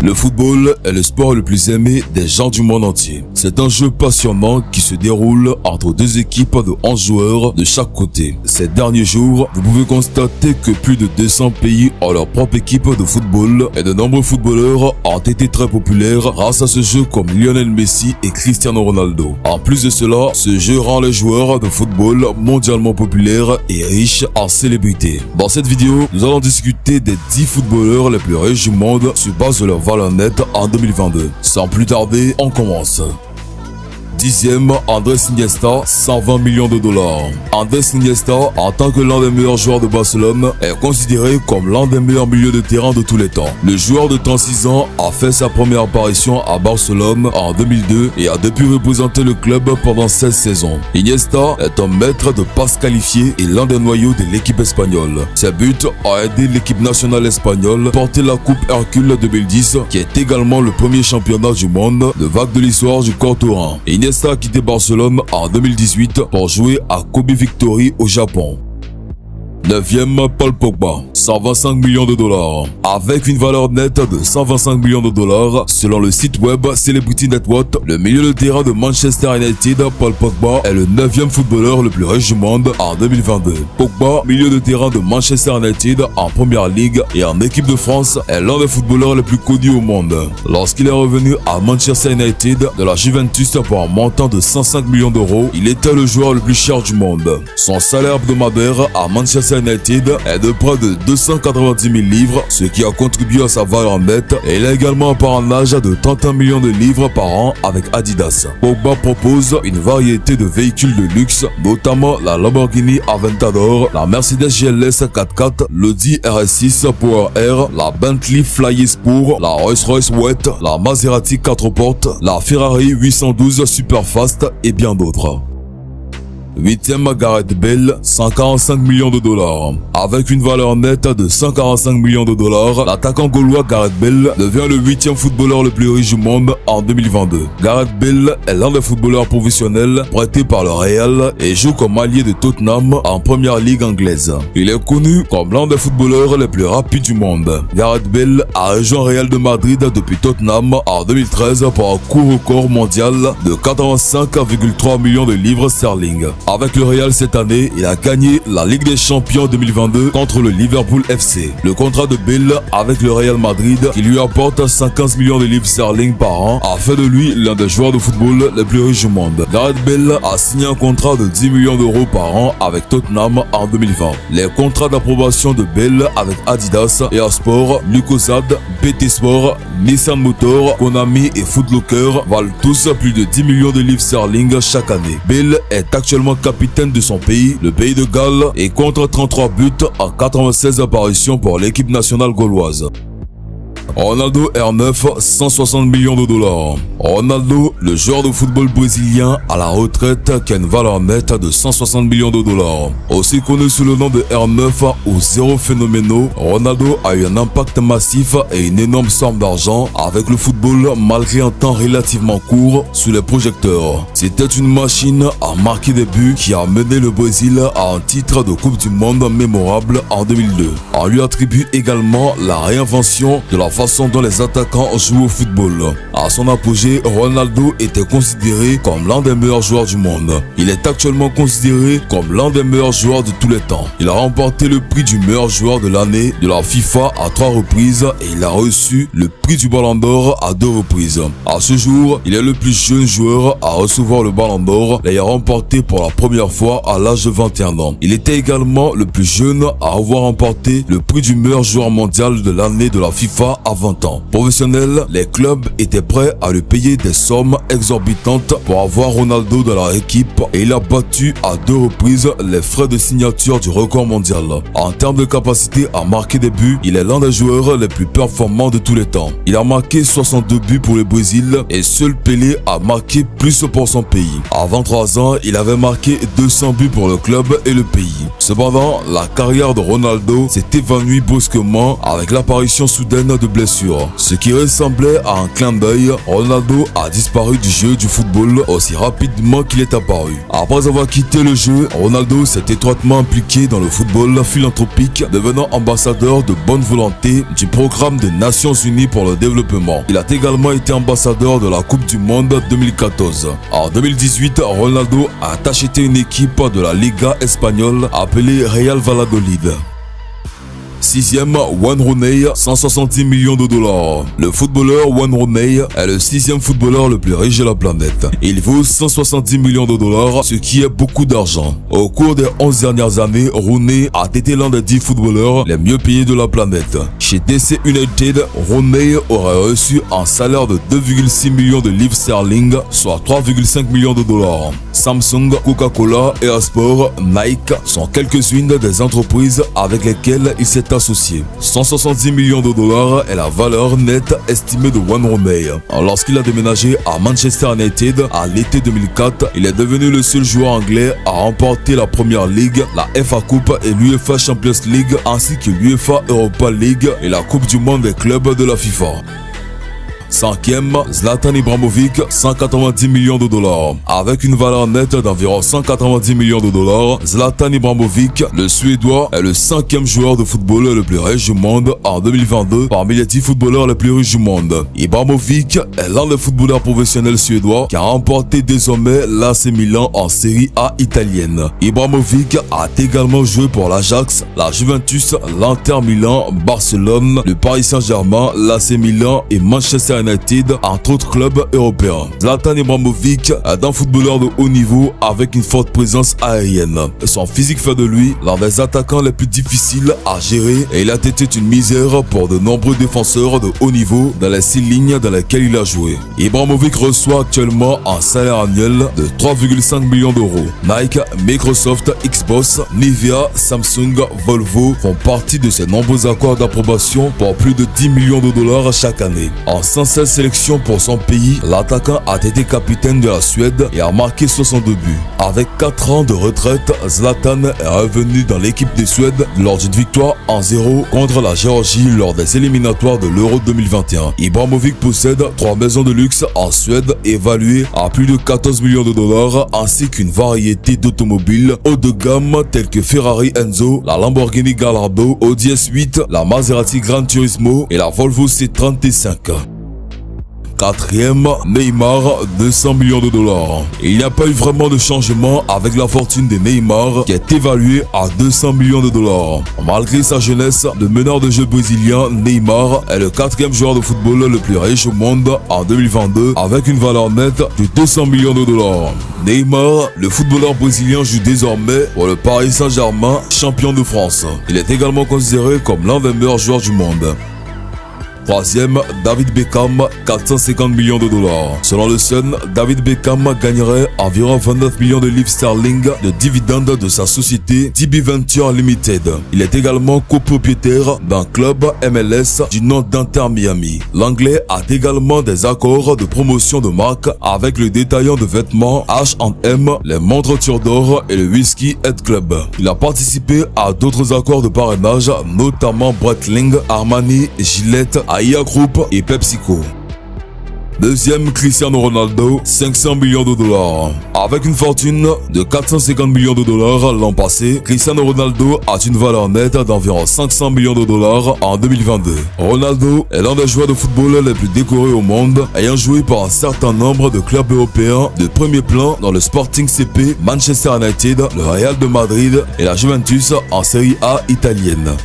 Le football est le sport le plus aimé des gens du monde entier. C'est un jeu passionnant qui se déroule entre deux équipes de 11 joueurs de chaque côté. Ces derniers jours, vous pouvez constater que plus de 200 pays ont leur propre équipe de football et de nombreux footballeurs ont été très populaires grâce à ce jeu comme Lionel Messi et Cristiano Ronaldo. En plus de cela, ce jeu rend les joueurs de football mondialement populaires et riches en célébrités. Dans cette vidéo, nous allons discuter des 10 footballeurs les plus riches du monde sur base de leur valeur nette en 2022. Sans plus tarder, on commence. 10e, Andrés Iniesta, 120 millions de dollars. Andrés Iniesta, en tant que l'un des meilleurs joueurs de Barcelone, est considéré comme l'un des meilleurs milieux de terrain de tous les temps. Le joueur de 36 ans a fait sa première apparition à Barcelone en 2002 et a depuis représenté le club pendant 16 saisons. Iniesta est un maître de passes qualifiées et l'un des noyaux de l'équipe espagnole. Ses buts ont aidé l'équipe nationale espagnole à porter la Coupe Hercule 2010, qui est également le premier championnat du monde de vague de l'histoire du Cortoran. Iniesta a quitté Barcelone en 2018 pour jouer à Kobe Victory au Japon. 9e, Paul Pogba, 125 millions de dollars. Avec une valeur nette de 125 millions de dollars, selon le site web Celebrity Network, le milieu de terrain de Manchester United, Paul Pogba, est le 9e footballeur le plus riche du monde en 2022. Pogba, milieu de terrain de Manchester United en Première Ligue et en équipe de France, est l'un des footballeurs les plus connus au monde. Lorsqu'il est revenu à Manchester United de la Juventus pour un montant de 105 millions d'euros, il était le joueur le plus cher du monde. Son salaire hebdomadaire à Manchester United est de près de 290 000 livres, ce qui a contribué à sa valeur nette, et il a également un parrainage de 31 millions de livres par an avec Adidas. Pogba propose une variété de véhicules de luxe, notamment la Lamborghini Aventador, la Mercedes GLS 4x4, l'Audi RS6 Power Air, la Bentley Fly Sport, la Rolls-Royce Wet, la Maserati 4 portes, la Ferrari 812 Superfast et bien d'autres. 8e, Gareth Bale, 145 millions de dollars. Avec une valeur nette de 145 millions de dollars, l'attaquant gaulois Gareth Bale devient le 8e footballeur le plus riche du monde en 2022. Gareth Bale est l'un des footballeurs professionnels prêtés par le Real et joue comme allié de Tottenham en Première Ligue anglaise. Il est connu comme l'un des footballeurs les plus rapides du monde. Gareth Bale a rejoint Real de Madrid depuis Tottenham en 2013 pour un coût record mondial de 85,3 millions de livres sterling. Avec le Real cette année, il a gagné la Ligue des Champions 2022 contre le Liverpool FC. Le contrat de Bale avec le Real Madrid, qui lui apporte 50 millions de livres sterling par an, a fait de lui l'un des joueurs de football les plus riches du monde. Gareth Bale a signé un contrat de 10 millions d'euros par an avec Tottenham en 2020. Les contrats d'approbation de Bale avec Adidas, EA Sport, Lucozade, BT Sport, Nissan Motor, Konami et Foot Locker valent tous plus de 10 millions de livres sterling chaque année. Bale est actuellement capitaine de son pays, le pays de Galles, et compte 33 buts en 96 apparitions pour l'équipe nationale gauloise. Ronaldo R9, 160 millions de dollars. Ronaldo, le joueur de football brésilien à la retraite qui a une valeur nette de 160 millions de dollars. Aussi connu sous le nom de R9 ou Zéro Phénoméno, Ronaldo a eu un impact massif et une énorme somme d'argent avec le football malgré un temps relativement court sous les projecteurs. C'était une machine à marquer des buts qui a mené le Brésil à un titre de Coupe du Monde mémorable en 2002. On lui attribue également la réinvention de la façon dont les attaquants jouent au football. À son apogée, Ronaldo était considéré comme l'un des meilleurs joueurs du monde. Il est actuellement considéré comme l'un des meilleurs joueurs de tous les temps. Il a remporté le prix du meilleur joueur de l'année de la FIFA à 3 reprises et il a reçu le prix du Ballon d'Or à 2 reprises. À ce jour, il est le plus jeune joueur à recevoir le Ballon d'Or, l'ayant remporté pour la première fois à l'âge de 21 ans. Il était également le plus jeune à avoir remporté le prix du meilleur joueur mondial de l'année de la FIFA à 20 ans. Professionnels, les clubs étaient prêts à lui payer des sommes exorbitantes pour avoir Ronaldo dans leur équipe et il a battu à 2 reprises les frais de signature du record mondial. En termes de capacité à marquer des buts, il est l'un des joueurs les plus performants de tous les temps. Il a marqué 62 buts pour le Brésil et seul Pelé a marqué plus pour son pays. À 23 ans, il avait marqué 200 buts pour le club et le pays. Cependant, la carrière de Ronaldo s'est évanouie brusquement avec l'apparition soudaine de blessure. Ce qui ressemblait à un clin d'œil, Ronaldo a disparu du jeu du football aussi rapidement qu'il est apparu. Après avoir quitté le jeu, Ronaldo s'est étroitement impliqué dans le football philanthropique, devenant ambassadeur de bonne volonté du programme des Nations Unies pour le développement. Il a également été ambassadeur de la Coupe du Monde 2014. En 2018, Ronaldo a acheté une équipe de la Liga espagnole appelée Real Valladolid. Sixième, Wayne Rooney, 170 millions de dollars. Le footballeur Wayne Rooney est le sixième footballeur le plus riche de la planète. Il vaut 170 millions de dollars, ce qui est beaucoup d'argent. Au cours des 11 dernières années, Rooney a été l'un des 10 footballeurs les mieux payés de la planète. Chez DC United, Rooney aurait reçu un salaire de 2,6 millions de livres sterling, soit 3,5 millions de dollars. Samsung, Coca-Cola, Airsport, Nike sont quelques-unes des entreprises avec lesquelles il s'est associé. 170 millions de dollars est la valeur nette estimée de Wayne Rooney. Lorsqu'il a déménagé à Manchester United à l'été 2004, il est devenu le seul joueur anglais à remporter la Premier League, la FA Cup et l'UEFA Champions League ainsi que l'UEFA Europa League et la Coupe du Monde des clubs de la FIFA. Cinquième, Zlatan Ibrahimovic, 190 millions de dollars. Avec une valeur nette d'environ 190 millions de dollars, Zlatan Ibrahimovic, le Suédois, est le cinquième joueur de football le plus riche du monde en 2022 parmi les 10 footballeurs les plus riches du monde. Ibrahimovic est l'un des footballeurs professionnels suédois qui a remporté désormais l'AC Milan en Série A italienne. Ibrahimovic a également joué pour l'Ajax, la Juventus, l'Inter Milan, Barcelone, le Paris Saint-Germain, l'AC Milan et Manchester United, entre autres clubs européens. Zlatan Ibrahimovic est un footballeur de haut niveau avec une forte présence aérienne. Son physique fait de lui l'un des attaquants les plus difficiles à gérer et il a été une misère pour de nombreux défenseurs de haut niveau dans les 6 lignes dans lesquelles il a joué. Ibrahimovic reçoit actuellement un salaire annuel de 3,5 millions d'euros. Nike, Microsoft, Xbox, Nivea, Samsung, Volvo font partie de ces nombreux accords d'approbation pour plus de 10 millions de dollars chaque année. En 116 sélections pour son pays, l'attaquant a été capitaine de la Suède et a marqué 62 buts. Avec 4 ans de retraite, Zlatan est revenu dans l'équipe de Suède lors d'une victoire 1-0 contre la Géorgie lors des éliminatoires de l'Euro 2021. Ibrahimovic possède 3 maisons de luxe en Suède évaluées à plus de 14 millions de dollars ainsi qu'une variété d'automobiles haut de gamme telles que Ferrari Enzo, la Lamborghini Gallardo, Audi S8, la Maserati Gran Turismo et la Volvo C30 T5. Quatrième, Neymar, 200 millions de dollars. Et il n'y a pas eu vraiment de changement avec la fortune de Neymar qui est évaluée à 200 millions de dollars. Malgré sa jeunesse, le meneur de jeu brésilien Neymar est le 4e joueur de football le plus riche au monde en 2022 avec une valeur nette de 200 millions de dollars. Neymar, le footballeur brésilien, joue désormais pour le Paris Saint-Germain, champion de France. Il est également considéré comme l'un des meilleurs joueurs du monde. Troisième, David Beckham, 450 millions de dollars. Selon le Sun, David Beckham gagnerait environ 29 millions de livres sterling de dividendes de sa société DB Venture Limited. Il est également copropriétaire d'un club MLS du nom d'Inter Miami. L'Anglais a également des accords de promotion de marque avec le détaillant de vêtements H&M, les montres Tudor et le Whisky Head Club. Il a participé à d'autres accords de parrainage, notamment Breitling, Armani, Gillette, AIA Group et PepsiCo. Deuxième, Cristiano Ronaldo, 500 millions de dollars. Avec une fortune de 450 millions de dollars l'an passé, Cristiano Ronaldo a une valeur nette d'environ 500 millions de dollars en 2022. Ronaldo est l'un des joueurs de football les plus décorés au monde, ayant joué pour un certain nombre de clubs européens de premier plan dans le Sporting CP, Manchester United, le Real de Madrid et la Juventus en Série A italienne.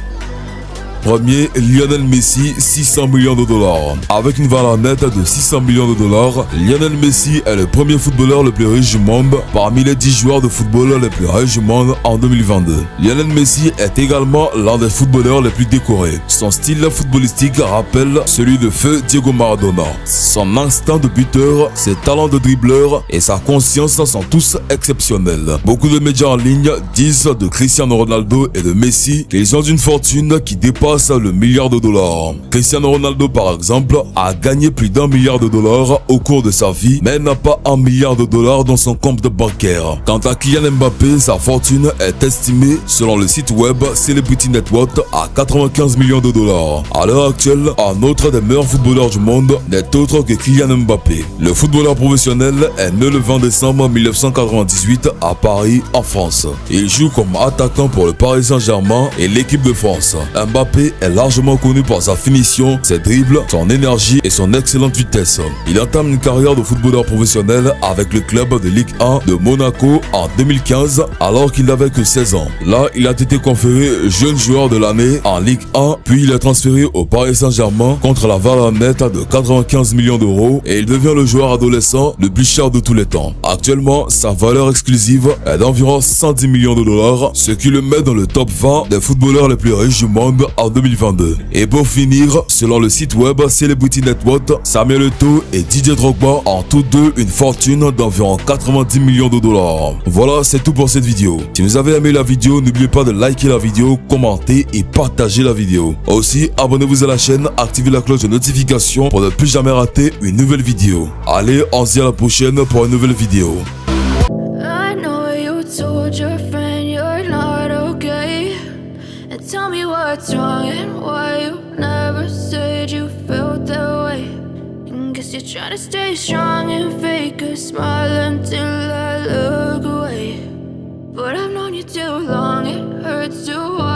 Premier, Lionel Messi, 600 millions de dollars. Avec une valeur nette de 600 millions de dollars, Lionel Messi est le premier footballeur le plus riche du monde parmi les 10 joueurs de football les plus riches du monde en 2022. Lionel Messi est également l'un des footballeurs les plus décorés. Son style footballistique rappelle celui de feu Diego Maradona. Son instinct de buteur, ses talents de dribbleur et sa conscience sont tous exceptionnels. Beaucoup de médias en ligne disent de Cristiano Ronaldo et de Messi qu'ils ont une fortune qui dépasse dépasse le milliard de dollars. Cristiano Ronaldo par exemple a gagné plus d'1 milliard de dollars au cours de sa vie, mais n'a pas 1 milliard de dollars dans son compte bancaire. Quant à Kylian Mbappé, sa fortune est estimée selon le site web Celebrity Net Worth à 95 millions de dollars. À l'heure actuelle, un autre des meilleurs footballeurs du monde n'est autre que Kylian Mbappé. Le footballeur professionnel est né le 20 décembre 1998 à Paris, en France. Il joue comme attaquant pour le Paris Saint-Germain et l'équipe de France. Mbappé est largement connu pour sa finition, ses dribbles, son énergie et son excellente vitesse. Il entame une carrière de footballeur professionnel avec le club de Ligue 1 de Monaco en 2015 alors qu'il n'avait que 16 ans. Là, il a été conféré jeune joueur de l'année en Ligue 1, puis il est transféré au Paris Saint-Germain contre la valeur nette de 95 millions d'euros et il devient le joueur adolescent le plus cher de tous les temps. Actuellement, sa valeur exclusive est d'environ 110 millions de dollars, ce qui le met dans le top 20 des footballeurs les plus riches du monde en 2022. Et pour finir, selon le site web Celebrity Net Worth, Samuel Eto'o et Didier Drogba ont tous deux une fortune d'environ 90 millions de dollars. Voilà, c'est tout pour cette vidéo. Si vous avez aimé la vidéo, n'oubliez pas de liker la vidéo, commenter et partager la vidéo. Aussi, abonnez-vous à la chaîne, activez la cloche de notification pour ne plus jamais rater une nouvelle vidéo. Allez, on se dit à la prochaine pour une nouvelle vidéo. I know you told your friend you're not okay, and tell me what's wrong and why you never said you felt that way. And guess you're trying to stay strong and fake a smile until I look away. But I've known you too long, it hurts to watch